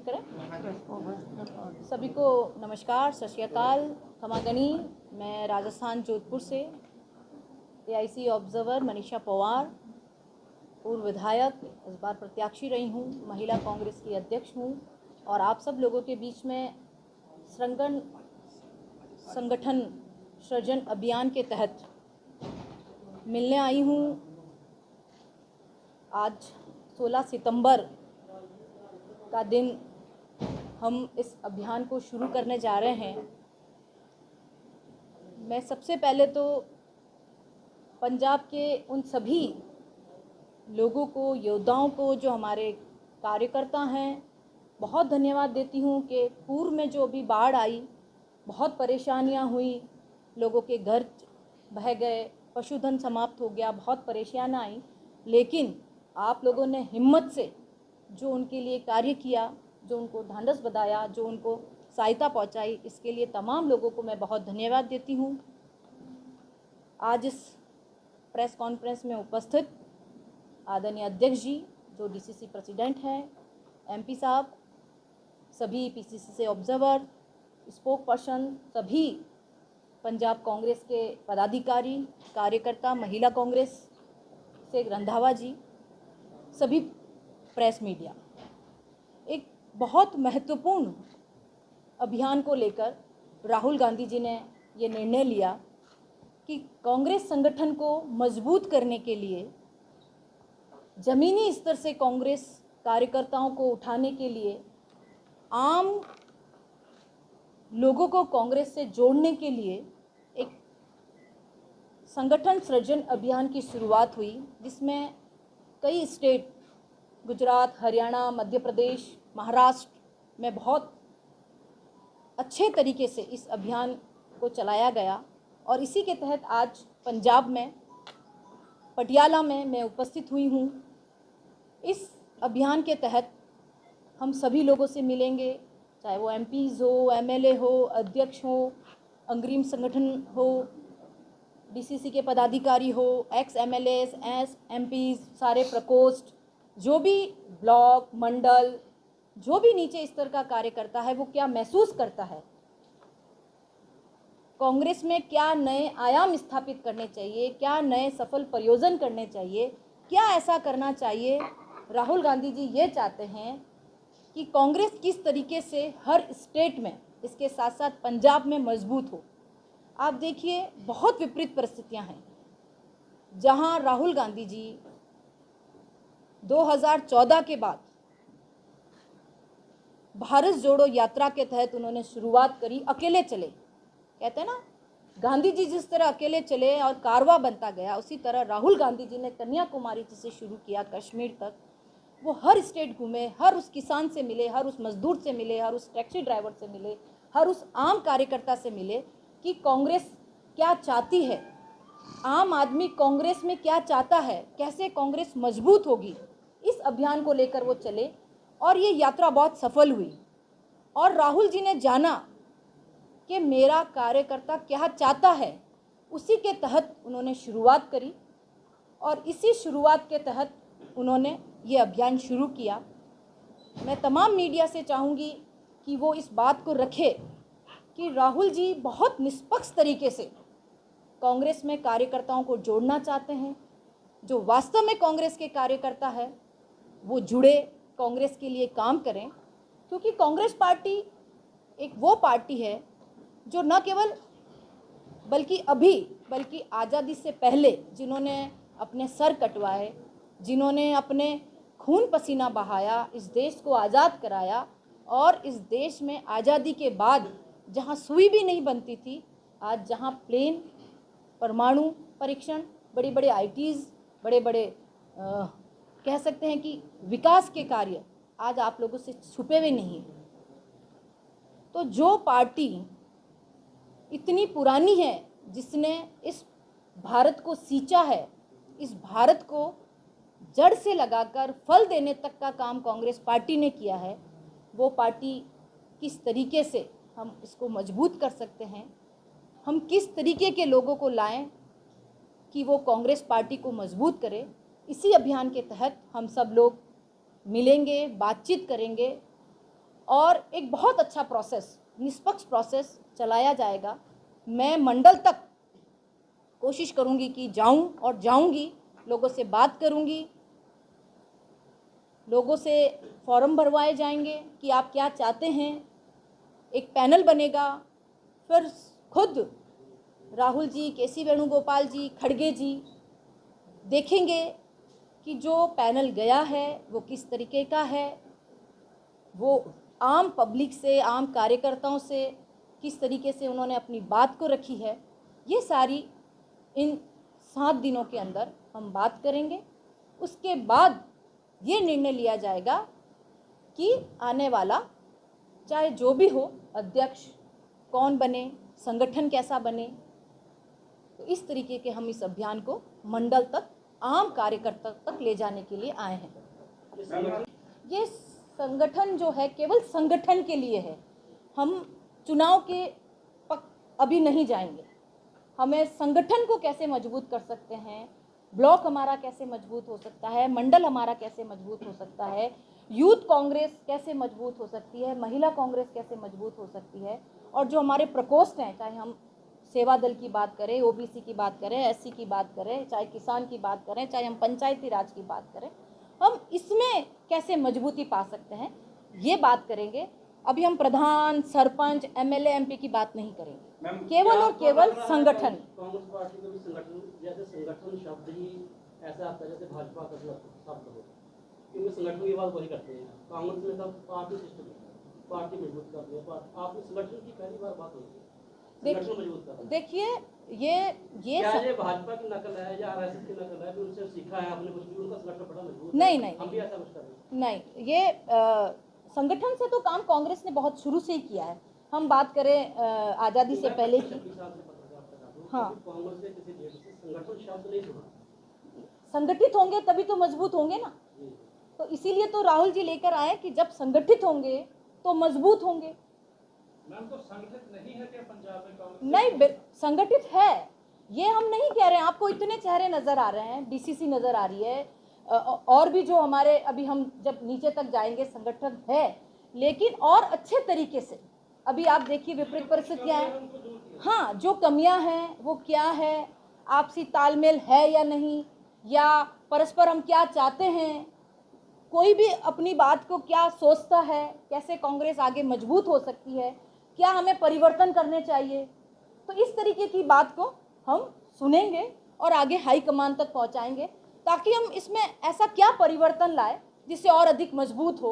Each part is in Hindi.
करें। सभी को नमस्कार, सत श्री अकाल, खमागनी। मैं राजस्थान जोधपुर से एआईसी ऑब्जर्वर मनीषा पवार, पूर्व विधायक, इस बार प्रत्याशी रही हूँ, महिला कांग्रेस की अध्यक्ष हूँ और आप सब लोगों के बीच में संगठन सृजन अभियान के तहत मिलने आई हूँ। आज 16 सितंबर का दिन हम इस अभियान को शुरू करने जा रहे हैं। मैं सबसे पहले तो पंजाब के उन सभी लोगों को, योद्धाओं को, जो हमारे कार्यकर्ता हैं, बहुत धन्यवाद देती हूँ कि पूर्व में जो भी बाढ़ आई, बहुत परेशानियाँ हुई, लोगों के घर बह गए, पशुधन समाप्त हो गया, बहुत परेशानियाँ आई, लेकिन आप लोगों ने हिम्मत से जो उनके लिए कार्य किया, जो उनको ढांढस बंधाया, जो उनको सहायता पहुंचाई, इसके लिए तमाम लोगों को मैं बहुत धन्यवाद देती हूं। आज इस प्रेस कॉन्फ्रेंस में उपस्थित आदरणीय अध्यक्ष जी, जो डीसीसी प्रेसिडेंट हैं, एमपी साहब, सभी पीसीसी से ऑब्जर्वर, स्पोक पर्सन, सभी पंजाब कांग्रेस के पदाधिकारी, कार्यकर्ता, महिला कांग्रेस से रंधावा जी, सभी प्रेस मीडिया, एक बहुत महत्वपूर्ण अभियान को लेकर राहुल गांधी जी ने ये निर्णय लिया कि कांग्रेस संगठन को मजबूत करने के लिए, जमीनी स्तर से कांग्रेस कार्यकर्ताओं को उठाने के लिए, आम लोगों को कांग्रेस से जोड़ने के लिए एक संगठन सृजन अभियान की शुरुआत हुई, जिसमें कई स्टेट, गुजरात, हरियाणा, मध्य प्रदेश, महाराष्ट्र में बहुत अच्छे तरीके से इस अभियान को चलाया गया। और इसी के तहत आज पंजाब में, पटियाला में मैं उपस्थित हुई हूँ। इस अभियान के तहत हम सभी लोगों से मिलेंगे, चाहे वो एमपीज़ हो, एमएलए हो, अध्यक्ष हो, अग्रिम संगठन हो, डीसीसी के पदाधिकारी हो, एक्स एमएलएस, एमपीज़, सारे प्रकोष्ठ, जो भी ब्लॉक, मंडल, जो भी नीचे स्तर का कार्यकर्ता है, वो क्या महसूस करता है, कांग्रेस में क्या नए आयाम स्थापित करने चाहिए, क्या नए सफल प्रयोजन करने चाहिए, क्या ऐसा करना चाहिए। राहुल गांधी जी ये चाहते हैं कि कांग्रेस किस तरीके से हर स्टेट में, इसके साथ साथ पंजाब में मजबूत हो। आप देखिए, बहुत विपरीत परिस्थितियां हैं, जहां राहुल गांधी जी 2014 के बाद भारत जोड़ो यात्रा के तहत उन्होंने शुरुआत करी, अकेले चले। कहते हैं ना, गांधी जी जिस तरह अकेले चले और कारवां बनता गया, उसी तरह राहुल गांधी जी ने कन्याकुमारी से शुरू किया, कश्मीर तक। वो हर स्टेट घूमे, हर उस किसान से मिले, हर उस मजदूर से मिले, हर उस टैक्सी ड्राइवर से मिले, हर उस आम कार्यकर्ता से मिले कि कांग्रेस क्या चाहती है, आम आदमी कांग्रेस में क्या चाहता है, कैसे कांग्रेस मजबूत होगी। इस अभियान को लेकर वो चले और ये यात्रा बहुत सफल हुई। और राहुल जी ने जाना कि मेरा कार्यकर्ता क्या चाहता है, उसी के तहत उन्होंने शुरुआत करी और इसी शुरुआत के तहत उन्होंने ये अभियान शुरू किया। मैं तमाम मीडिया से चाहूँगी कि वो इस बात को रखे कि राहुल जी बहुत निष्पक्ष तरीके से कांग्रेस में कार्यकर्ताओं को जोड़ना चाहते हैं। जो वास्तव में कांग्रेस के कार्यकर्ता है, वो जुड़े, कांग्रेस के लिए काम करें, क्योंकि कांग्रेस पार्टी एक वो पार्टी है जो न केवल बल्कि आज़ादी से पहले जिन्होंने अपने सर कटवाए, जिन्होंने अपने खून पसीना बहाया, इस देश को आज़ाद कराया, और इस देश में आज़ादी के बाद जहां सुई भी नहीं बनती थी, आज जहां प्लेन, परमाणु परीक्षण, बड़े बड़े आईटीज़, बड़े बड़े कह सकते हैं कि विकास के कार्य आज आप लोगों से छुपे हुए नहीं। तो जो पार्टी इतनी पुरानी है, जिसने इस भारत को सींचा है, इस भारत को जड़ से लगाकर फल देने तक का काम कांग्रेस पार्टी ने किया है, वो पार्टी किस तरीके से हम इसको मजबूत कर सकते हैं, हम किस तरीके के लोगों को लाएं कि वो कांग्रेस पार्टी को मजबूत करें, इसी अभियान के तहत हम सब लोग मिलेंगे, बातचीत करेंगे और एक बहुत अच्छा प्रोसेस, निष्पक्ष प्रोसेस चलाया जाएगा। मैं मंडल तक कोशिश करूंगी कि जाऊं और जाऊंगी, लोगों से बात करूंगी, लोगों से फॉर्म भरवाए जाएंगे कि आप क्या चाहते हैं। एक पैनल बनेगा, फिर खुद राहुल जी, केसी वेणुगोपाल जी, खड़गे जी देखेंगे कि जो पैनल गया है वो किस तरीके का है, वो आम पब्लिक से, आम कार्यकर्ताओं से किस तरीके से उन्होंने अपनी बात को रखी है। ये सारी इन 7 दिनों के अंदर हम बात करेंगे। उसके बाद ये निर्णय लिया जाएगा कि आने वाला चाहे जो भी हो, अध्यक्ष कौन बने, संगठन कैसा बने। तो इस तरीके के हम इस अभियान को मंडल तक, आम कार्यकर्ता तक ले जाने के लिए आए हैं। ये संगठन जो है केवल संगठन के लिए है। हम चुनाव के अभी नहीं जाएंगे। हमें संगठन को कैसे मजबूत कर सकते हैं, ब्लॉक हमारा कैसे मजबूत हो सकता है, मंडल हमारा कैसे मजबूत हो सकता है, यूथ कांग्रेस कैसे मजबूत हो सकती है, महिला कांग्रेस कैसे मजबूत हो सकती है, और जो हमारे प्रकोष्ठ हैं, चाहे हम सेवा दल की बात करें, ओबीसी की बात करें, एससी की बात करें, चाहे किसान की बात करें, चाहे हम पंचायती राज की बात करें, हम इसमें कैसे मजबूती पा सकते हैं, ये बात करेंगे। अभी हम प्रधान, सरपंच, एमएलए, एमपी की बात नहीं करेंगे, केवल और केवल संगठन। कांग्रेस पार्टी को भी संगठन, जैसे संगठन शब्द ही ऐसा आता है जैसे भाजपा का शब्द हो, क्योंकि संगठन की बात वही करते हैं। कांग्रेस में सब पार्टी सिस्टम है, पार्टी मजबूत करती है। आप संगठन की पहली बार बात होगी, संगठन मजबूत करना। देखिए ये भाजपा की नकल है या आरएसएस की नकल है, उनसे सीखा है आपने कुछ भी, उनका संगठन बड़ा मजबूत है। नहीं, हम भी ऐसा कुछ कर रहे हैं। नहीं, ये संगठन से तो काम कांग्रेस ने बहुत शुरू से ही किया है। हम बात करें आज़ादी से पहले की, हाँ, कांग्रेस से किसी देश से संगठन शब्द नहीं सुना। संगठित होंगे तभी तो मजबूत होंगे ना। तो इसीलिए तो राहुल जी लेकर आए कि जब संगठित होंगे तो मजबूत होंगे। मैम, तो संगठित नहीं है क्या पंजाब में कांग्रेस? नहीं, संगठित है, ये हम नहीं कह रहे हैं। आपको इतने चेहरे नजर आ रहे हैं, डीसीसी नजर आ रही है, और भी जो हमारे, अभी हम जब नीचे तक जाएंगे संगठन है, लेकिन और अच्छे तरीके से। अभी आप देखिए विपरीत परिस्थितियां हैं, हाँ, जो कमियां हैं वो क्या है, आपसी तालमेल है या नहीं, या परस्पर हम क्या चाहते हैं, कोई भी अपनी बात को क्या सोचता है, कैसे कांग्रेस आगे मजबूत हो सकती है, क्या हमें परिवर्तन करने चाहिए। तो इस तरीके की बात को हम सुनेंगे और आगे हाईकमान तक पहुंचाएंगे, ताकि हम इसमें ऐसा क्या परिवर्तन लाए जिससे और अधिक मजबूत हो।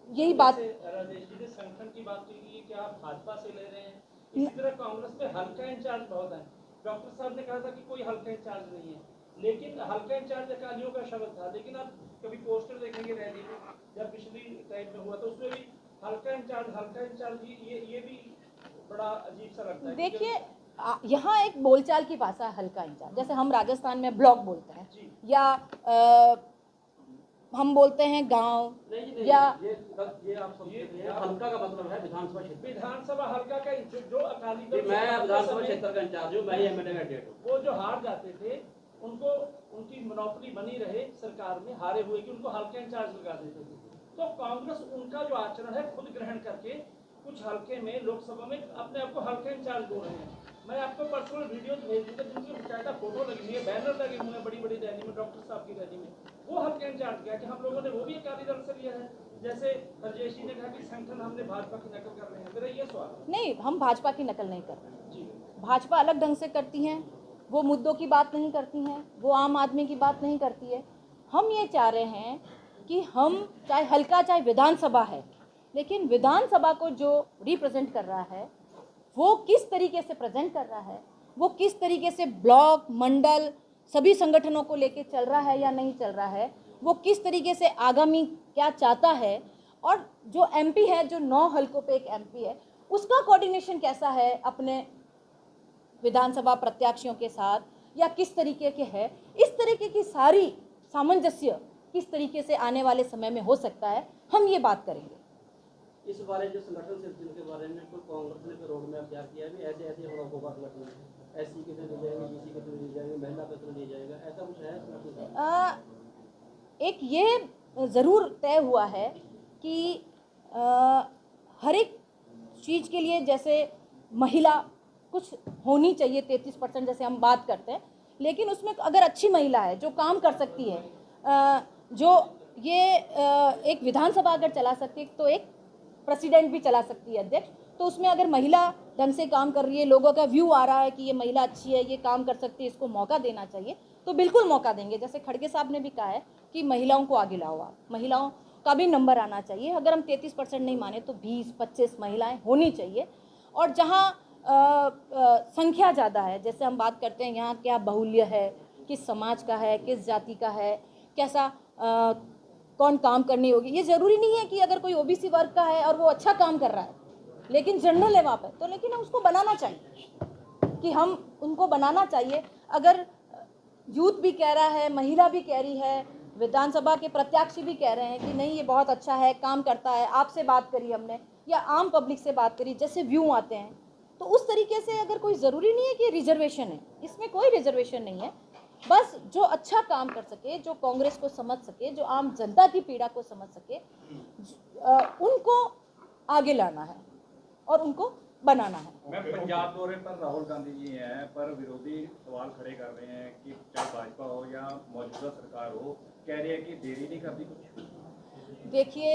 यही बात। राजेश जी ने संगठन की बात की कि आप भाजपा से ले रहे हैं, इसी तरह कांग्रेस में हल्का इंचार्ज बहुत है। डॉक्टर साहब ने कहा था कि कोई हल्का इंचार्ज नहीं है, लेकिन हल्का इंचार्ज अकालियों का शब्द था। लेकिन आप कभी पोस्टर देखेंगे रैली में, जब पिछली टाइम में हुआ तो उसमें भी हल्का इंचार्ज ये भी बड़ा अजीब सा लगता है। देखिए, यहाँ एक बोलचाल की भाषा है हल्का इंचार्ज, जैसे हम राजस्थान में ब्लॉक बोलते हैं, या हम बोलते हैं गांव, या ये आप समझिए, हल्का का मतलब है विधानसभा क्षेत्र। विधानसभा हल्का का जो अकाली दल, मैं विधानसभा क्षेत्र का इंचार्ज हूँ, मैं ही एमएलए कैंडिडेट हूँ। वो जो हार जाते थे उनको, उनकी मोनोपोली बनी रहे सरकार में, हारे हुए कि उनको हल्का इंचार्ज लगा देते थे। तो कांग्रेस उनका जो आचरण है खुद ग्रहण करके कुछ हल्के में लोकसभा में अपने आप को हल्का इंचार्ज बोल रहे हैं। मैं आपको पर्सनल वीडियोस भेज दूंगा जिनकी बकायदा फोटो लगी हुई है, बैनर लगे हुए हैं बड़ी बड़ी रैली में, डॉक्टर साहब की रैली में। वो हल्का इंचार्ज किया कि हम लोगों ने वो भी अकाली दल से लिया है। जैसे राजेश जी ने कहा कि संगठन हमने भाजपा की नकल कर रहे हैं, मेरा ये सवाल है। नहीं, हम भाजपा की नकल नहीं कर रहे। भाजपा अलग ढंग से करती हैं, वो मुद्दों की बात नहीं करती हैं, वो आम आदमी की बात नहीं करती है। हम ये चाह रहे हैं कि हम चाहे हल्का, चाहे विधानसभा है, लेकिन विधानसभा को जो रिप्रेजेंट कर रहा है वो किस तरीके से प्रेजेंट कर रहा है, वो किस तरीके से ब्लॉक, मंडल, सभी संगठनों को लेके चल रहा है या नहीं चल रहा है, वो किस तरीके से आगामी क्या चाहता है, और जो एमपी है, जो 9 हलकों पे एक एमपी है, उसका कोऑर्डिनेशन कैसा है अपने विधानसभा प्रत्याशियों के साथ, या किस तरीके के है। इस तरीके की सारी सामंजस्य किस तरीके से आने वाले समय में हो सकता है, हम ये बात करेंगे। इस बारे जो संगठन से के बारे में कोई कांग्रेस ने रोड मैप तैयार किया है, ऐसे ऐसे होगा संगठन, एससी के थ्रू ले जाएंगे, बीसी के थ्रू ले जाएंगे, महिला के थ्रू ले जाएगा, ऐसा कुछ है संगठन? एक ये ज़रूर तय हुआ है कि हर एक चीज़ के लिए, जैसे महिला कुछ होनी चाहिए 33% जैसे हम बात करते हैं, लेकिन उसमें अगर अच्छी महिला है जो काम कर सकती है, जो ये एक विधानसभा अगर चला सकती है तो एक प्रेसिडेंट भी चला सकती है, अध्यक्ष, तो उसमें अगर महिला ढंग से काम कर रही है, लोगों का व्यू आ रहा है कि ये महिला अच्छी है, ये काम कर सकती है, इसको मौका देना चाहिए, तो बिल्कुल मौका देंगे। जैसे खड़गे साहब ने भी कहा है कि महिलाओं को आगे लाओ, आप महिलाओं का भी नंबर आना चाहिए। अगर हम 33% नहीं माने तो 20-25 महिलाएं होनी चाहिए। और जहाँ संख्या ज़्यादा है, जैसे हम बात करते हैं यहाँ क्या बाहुल्य है, किस समाज का है, किस जाति का है, कैसा कौन काम करनी होगी, ये ज़रूरी नहीं है कि अगर कोई ओबीसी वर्ग का है और वो अच्छा काम कर रहा है लेकिन जनरल है वहाँ पर, तो लेकिन हम उसको बनाना चाहिए कि हम उनको बनाना चाहिए। अगर यूथ भी कह रहा है, महिला भी कह रही है, विधानसभा के प्रत्याशी भी कह रहे हैं कि नहीं ये बहुत अच्छा है, काम करता है, आपसे बात करी हमने या आम पब्लिक से बात करी, जैसे व्यू आते हैं, तो उस तरीके से अगर कोई ज़रूरी नहीं है कि रिजर्वेशन है, इसमें कोई रिजर्वेशन नहीं है। बस जो अच्छा काम कर सके, जो कांग्रेस को समझ सके, जो आम जनता की पीड़ा को समझ सके, उनको आगे लाना है और उनको बनाना है। मैं पंजाब दौरे पर राहुल गांधी जी हैं, पर विरोधी सवाल खड़े कर रहे हैं कि चाहे भाजपा हो या मौजूदा सरकार हो, कह रहे हैं कि देरी नहीं करती कुछ। देखिए,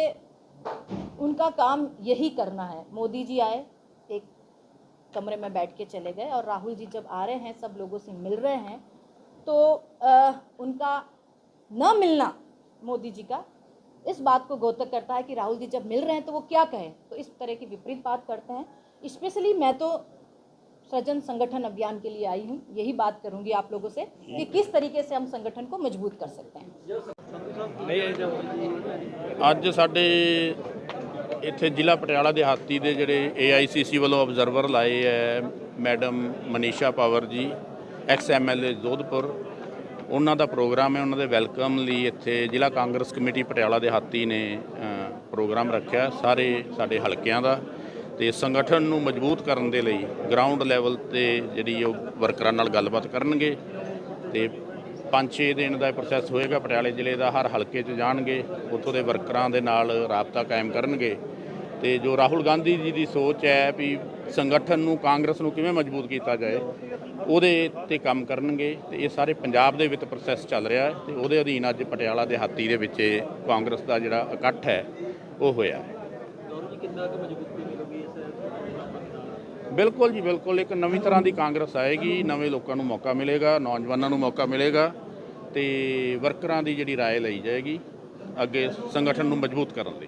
उनका काम यही करना है। मोदी जी आए, एक कमरे में बैठ के चले गए, और राहुल जी जब आ रहे हैं, सब लोगों से मिल रहे हैं, तो उनका न मिलना मोदी जी का इस बात को द्योतक करता है कि राहुल जी जब मिल रहे हैं तो वो क्या कहें, तो इस तरह की विपरीत बात करते हैं। स्पेशली मैं तो सृजन संगठन अभियान के लिए आई हूँ, यही बात करूँगी आप लोगों से कि किस तरीके से हम संगठन को मजबूत कर सकते हैं। ਅੱਜ ਸਾਡੇ ਇੱਥੇ ਜ਼ਿਲ੍ਹਾ ਪਟਿਆਲਾ ਦਿਹਾਤੀ ਦੇ ਜਿਹੜੇ AICC ਵੱਲੋਂ ਆਬਜ਼ਰਵਰ ਲਾਏ ਹੈ ਮੈਡਮ ਮਨੀਸ਼ਾ ਪਾਵਰ ਜੀ, ਐਕਸ MLA ਜੋਧਪੁਰ, ਉਹਨਾਂ ਦਾ ਪ੍ਰੋਗਰਾਮ ਹੈ। ਉਹਨਾਂ ਦੇ ਵੈਲਕਮ ਲਈ ਇੱਥੇ ਜ਼ਿਲ੍ਹਾ ਕਾਂਗਰਸ ਕਮੇਟੀ ਪਟਿਆਲਾ ਦਿਹਾਤੀ ਨੇ ਪ੍ਰੋਗਰਾਮ ਰੱਖਿਆ ਸਾਰੇ ਸਾਡੇ ਹਲਕਿਆਂ ਦਾ, ਤੇ ਸੰਗਠਨ ਨੂੰ ਮਜ਼ਬੂਤ ਕਰਨ ਦੇ ਲਈ ਗਰਾਊਂਡ ਲੈਵਲ ਤੇ ਜਿਹੜੀ ਉਹ ਵਰਕਰਾਂ ਨਾਲ ਗੱਲਬਾਤ ਕਰਨਗੇ, ਤੇ 5-6 ਦਿਨ ਦਾ ਪ੍ਰੋਸੈਸ ਹੋਏਗਾ। ਪਟਿਆਲੇ ਜ਼ਿਲ੍ਹੇ ਦਾ ਹਰ ਹਲਕੇ 'ਚ ਜਾਣਗੇ, ਉੱਥੋਂ ਦੇ ਵਰਕਰਾਂ ਦੇ ਨਾਲ ਰਾਬਤਾ ਕਾਇਮ ਕਰਨਗੇ, ਤੇ ਜੋ ਰਾਹੁਲ ਗਾਂਧੀ ਜੀ ਦੀ ਸੋਚ ਹੈ ਵੀ ਸੰਗਠਨ ਨੂੰ, ਕਾਂਗਰਸ ਨੂੰ ਕਿਵੇਂ ਮਜ਼ਬੂਤ ਕੀਤਾ ਜਾਏ, ਉਹਦੇ 'ਤੇ ਕੰਮ ਕਰਨਗੇ। ਤੇ ਇਹ ਸਾਰੇ ਪੰਜਾਬ ਦੇ ਵਿੱਚ ਪ੍ਰੋਸੈਸ ਚੱਲ ਰਿਹਾ ਹੈ, ਤੇ ਉਹਦੇ ਅਧੀਨ ਅੱਜ ਪਟਿਆਲਾ ਦਿਹਾਤੀ ਦੇ ਵਿੱਚ ਕਾਂਗਰਸ ਦਾ ਜਿਹੜਾ ਇਕੱਠ ਹੈ ਉਹ ਹੋਇਆ ਹੈ। ਬਿਲਕੁਲ ਜੀ, ਬਿਲਕੁਲ ਇੱਕ ਨਵੀਂ ਤਰ੍ਹਾਂ ਦੀ ਕਾਂਗਰਸ ਆਏਗੀ, ਨਵੇਂ ਲੋਕਾਂ ਨੂੰ ਮੌਕਾ ਮਿਲੇਗਾ, ਨੌਜਵਾਨਾਂ ਨੂੰ ਮੌਕਾ ਮਿਲੇਗਾ, ਤੇ ਵਰਕਰਾਂ ਦੀ ਜਿਹੜੀ ਰਾਏ ਲਈ ਜਾਏਗੀ ਅੱਗੇ ਸੰਗਠਨ ਨੂੰ ਮਜ਼ਬੂਤ ਕਰਨ ਲਈ।